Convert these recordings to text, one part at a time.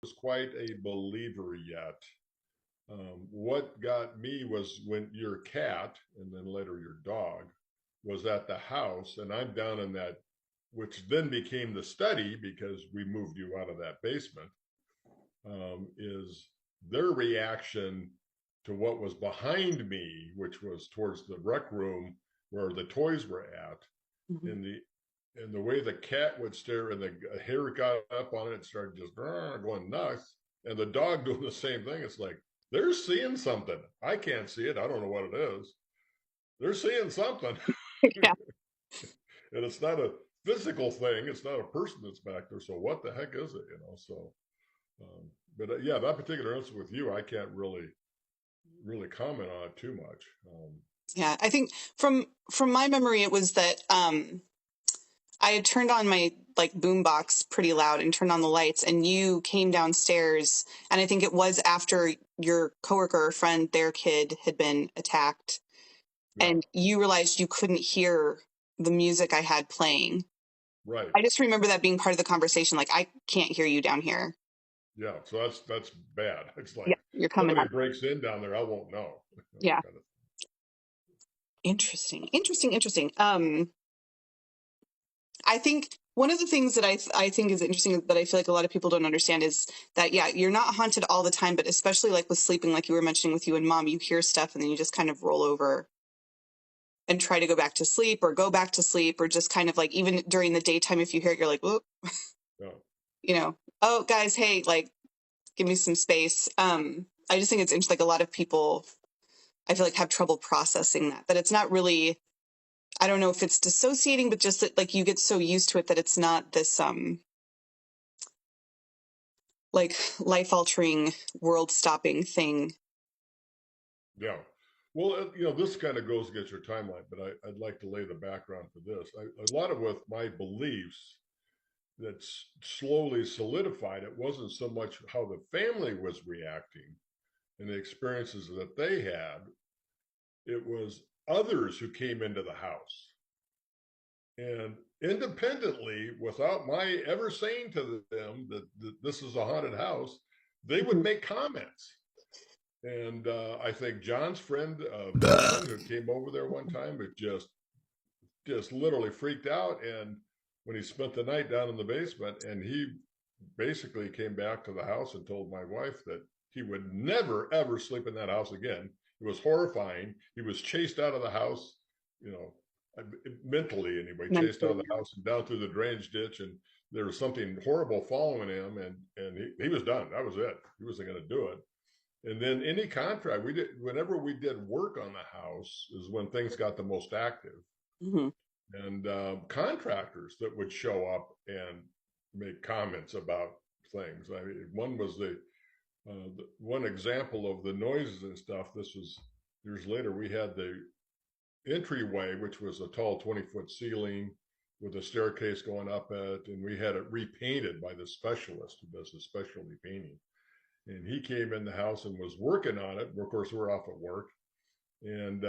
was quite a believer yet. What got me was when your cat, and then later your dog, was at the house, and I'm down in that, which then became the study because we moved you out of that basement, is their reaction to what was behind me, which was towards the rec room where the toys were at, Mhm. and the way the cat would stare and the hair got up on it, it started just going nuts, and the dog doing the same thing. It's like they're seeing something. I can't see it. I don't know what it is. They're seeing something, Yeah. and it's not a physical thing. It's not a person that's back there. So what the heck is it? So. But yeah, that particular instance with you, I can't really comment on it too much. Yeah. I think from my memory, it was that I had turned on my like boombox pretty loud and turned on the lights, and you came downstairs, and I think it was after your coworker or friend, their kid had been attacked, Yeah, and you realized you couldn't hear the music I had playing. right. I just remember that being part of the conversation. Like, I can't hear you down here. Yeah, so that's bad. It's Yeah, like you're coming somebody up. breaks in down there, I won't know. Yeah. Kind of. Interesting. Interesting. Interesting. I think one of the things that I think is interesting that I feel like a lot of people don't understand is that yeah, you're not haunted all the time, but especially like with sleeping, like you were mentioning with you and mom, you hear stuff and then you just kind of roll over and try to go back to sleep or go back to sleep or just kind of like even during the daytime if you hear it, you're like, whoop, Yeah, oh guys, hey, like give me some space. I just think it's interesting. Like a lot of people, I feel like have trouble processing that it's not really. I don't know if it's dissociating, but just that like you get so used to it that it's not this like life altering, world stopping thing. yeah. Well, this kind of goes against your timeline, but I'd like to lay the background for this. A lot of with my beliefs that slowly solidified, it wasn't so much how the family was reacting and the experiences that they had, it was others who came into the house and independently, without my ever saying to them that this is a haunted house, they would Mhm. make comments. And I think John's friend Brian, who came over there one time, was just literally freaked out. And when he spent the night down in the basement, and he basically came back to the house and told my wife that he would never ever sleep in that house again. It was horrifying. He was chased out of the house, you know, mentally anyway, chased out of Mentally, the house and down through the drainage ditch, and there was something horrible following him, and he was done. That was it. He wasn't going to do it. And then any contract we did, whenever we did work on the house, is when things got the most active, yeah. Hmm. and contractors that would show up and make comments about things. I mean, one was the one example of the noises and stuff. This was years later. We had the entryway, which was a tall 20-foot ceiling with a staircase going up it, and we had it repainted by the specialist who does the specialty painting. And he came in the house and was working on it. Of course, we're off at work, and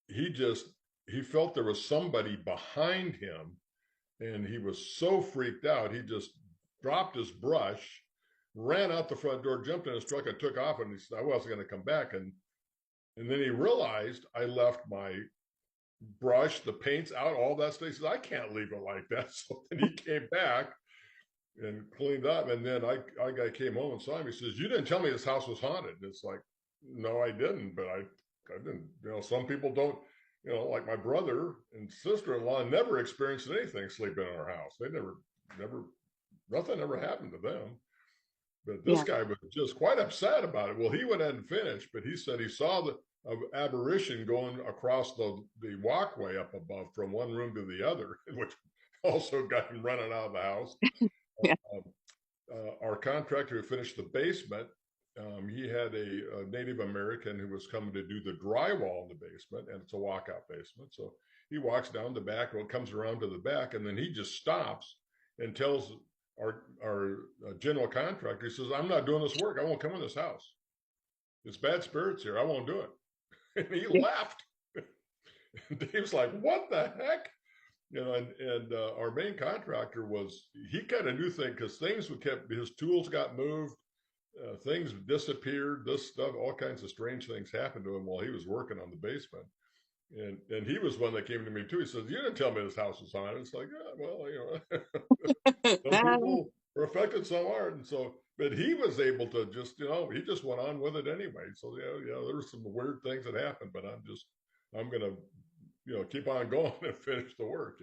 he just he felt there was somebody behind him, and he was so freaked out he just dropped his brush, ran out the front door, jumped in his truck, and took off. And he said I wasn't going to come back. And then he realized I left my brush, the paints out, all that stuff. He said I can't leave it like that. So then he came back and cleaned up. And then I came home and saw him. He says, "You didn't tell me this house was haunted." It's like, no, I didn't. But I didn't. Some people don't. Like my brother and sister-in-law never experienced anything sleeping in our house. They never, nothing ever happened to them. But this Yeah. guy was just quite upset about it. Well, he went ahead and finished, but he said he saw the aberration going across the walkway up above from one room to the other, which also got him running out of the house. Yeah. Um, our contractor who finished the basement, he had a Native American who was coming to do the drywall in the basement, and it's a walkout basement. So he walks down the back, well, comes around to the back, and then he just stops and tells our general contractor, he says, "I'm not doing this work. I won't come in this house. It's bad spirits here. I won't do it." And he Yeah. left. And Dave's like, "What the heck?" and our main contractor was, he kind of knew things, because things would kept, his tools got moved, things disappeared, this stuff, all kinds of strange things happened to him while he was working on the basement. And he was one that came to me too. He says, "You didn't tell me this house was haunted." It's like, yeah, well, some people are affected, some aren't. And so, but he was able to just, he just went on with it anyway. So yeah, there were some weird things that happened, but I'm gonna, keep on going and finish the work.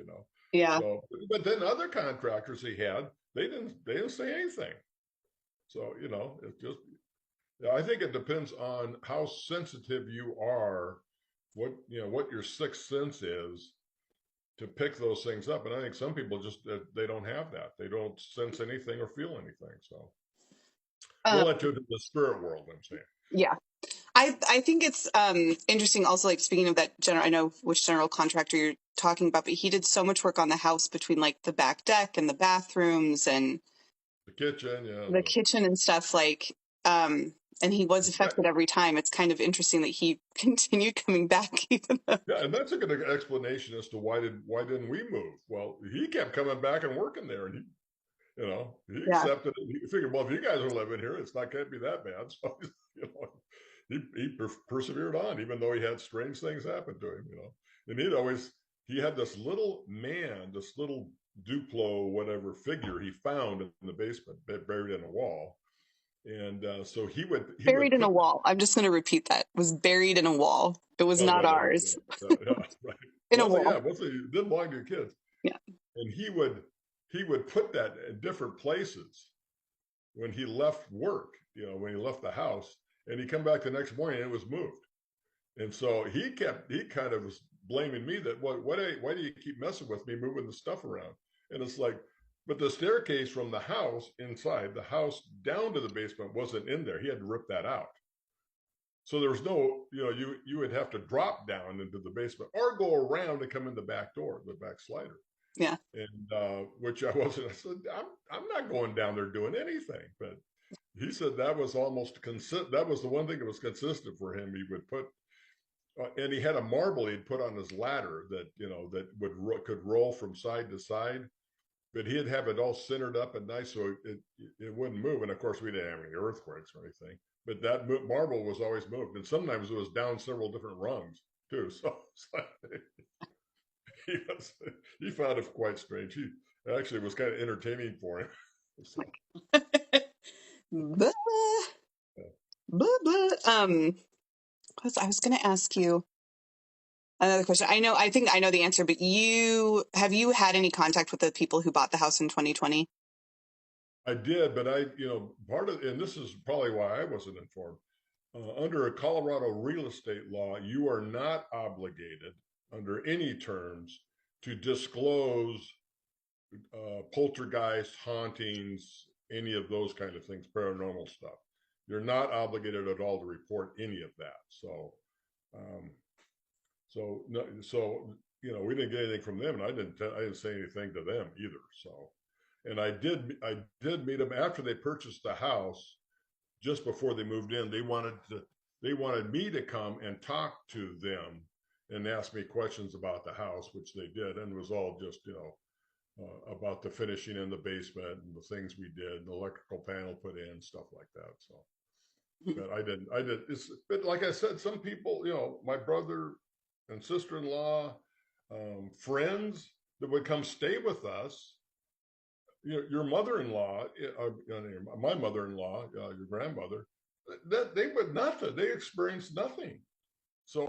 Yeah. So, but then other contractors he had, they didn't say anything. So, it's just, I think it depends on how sensitive you are, what your sixth sense is to pick those things up. And I think some people just, they don't have that. They don't sense anything or feel anything. So we'll Um, let you into the spirit world, I'm saying. yeah. I think it's interesting also, like, speaking of that general, I know which general contractor you're talking about, but he did so much work on the house between like the back deck and the bathrooms and The kitchen, yeah. the kitchen and stuff, like, and he was affected every time. It's kind of interesting that he continued coming back even though. Yeah, and that's a good explanation as to why didn't we move? Well, he kept coming back and working there, and he Yeah. accepted it. He figured, well, if you guys are living here, it's not going to be that bad. So, he persevered on, even though he had strange things happen to him. And he had this little man, this little Duplo, whatever figure he found in the basement, buried in a wall. And so he would Buried in a put, wall. I'm just going to repeat that. Was buried in a wall. It was oh, not whatever. ours. Yeah, right. In a wall. Mostly didn't belong to your kids. Yeah. And he would put that in different places when he left work, when he left the house, and he come back the next morning and it was moved. And so he kind of was blaming me that, why do you keep messing with me, moving the stuff around? And it's like, but the staircase from the house, inside the house, down to the basement wasn't in there. He had to rip that out. So there was no, you would have to drop down into the basement or go around and come in the back door, the back slider. Yeah. And which I wasn't. I said, I'm not going down there doing anything. But he said that was almost consistent. That was the one thing that was consistent for him. He would put, and he had a marble he'd put on his ladder that could roll from side to side. But he'd have it all centered up and nice, so it wouldn't move. And of course, we didn't have any earthquakes or anything. But that marble was always moved, and sometimes it was down several different rungs too. So he, was, he found it quite strange. He actually was kind of entertaining for him. So, Blah, blah, blah. I was going to ask you another question. I think I know the answer, but have you had any contact with the people who bought the house in 2020? I did, but part of, and this is probably why I wasn't informed. Under a Colorado real estate law, you are not obligated under any terms to disclose poltergeist, hauntings, any of those kind of things, paranormal stuff. You're not obligated at all to report any of that. So, no, we didn't get anything from them, and I didn't say anything to them either. So, and I did meet them after they purchased the house. Just before they moved in, they wanted me to come and talk to them and ask me questions about the house, which they did, and it was all just about the finishing in the basement and the things we did, the electrical panel put in, stuff like that. So, but I didn't. But like I said, some people, my brother and sister-in-law, friends that would come stay with us. Your mother-in-law, my mother-in-law, your grandmother, that they would nothing. They experienced nothing. So